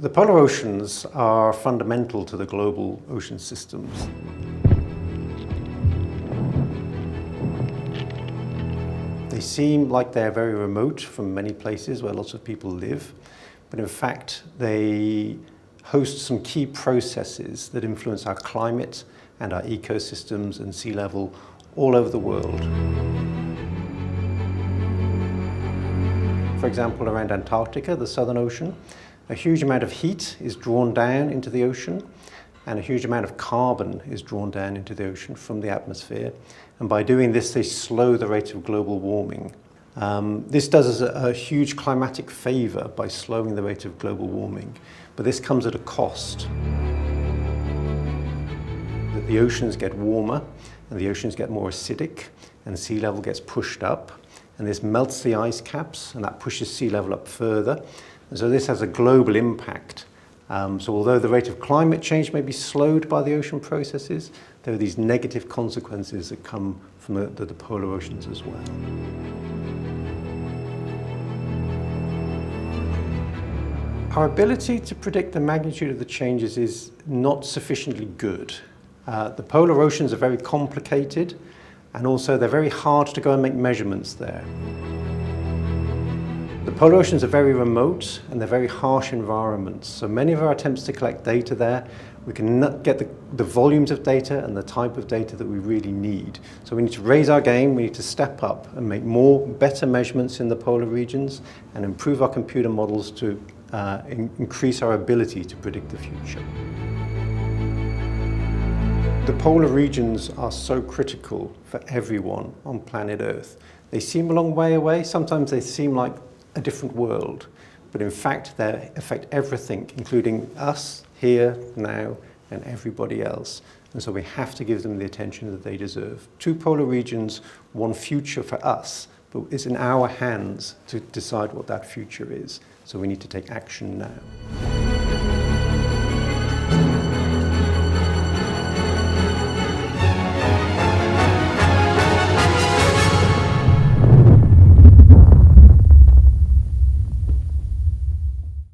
The polar oceans are fundamental to the global ocean systems. They seem like they're very remote from many places where lots of people live, but in fact they host some key processes that influence our climate and our ecosystems and sea level all over the world. For example, around Antarctica, the Southern Ocean, a huge amount of heat is drawn down into the ocean, and a huge amount of carbon is drawn down into the ocean from the atmosphere. And by doing this, they slow the rate of global warming. This does us a huge climatic favor by slowing the rate of global warming, but this comes at a cost. That the oceans get warmer, and the oceans get more acidic, and sea level gets pushed up, and this melts the ice caps, and that pushes sea level up further. And so this has a global impact. So although the rate of climate change may be slowed by the ocean processes, there are these negative consequences that come from the polar oceans as well. Our ability to predict the magnitude of the changes is not sufficiently good. The polar oceans are very complicated, and also they're very hard to go and make measurements there. The polar oceans are very remote and they're very harsh environments. So many of our attempts to collect data there, we can get the volumes of data and the type of data that we really need. So we need to raise our game, we need to step up and make better measurements in the polar regions and improve our computer models to increase our ability to predict the future. The polar regions are so critical for everyone on planet Earth. They seem a long way away, sometimes they seem like a different world, but in fact they affect everything, including us here, now, and everybody else. And so we have to give them the attention that they deserve. 2 polar regions, 1 future for us, but it's in our hands to decide what that future is. So we need to take action now.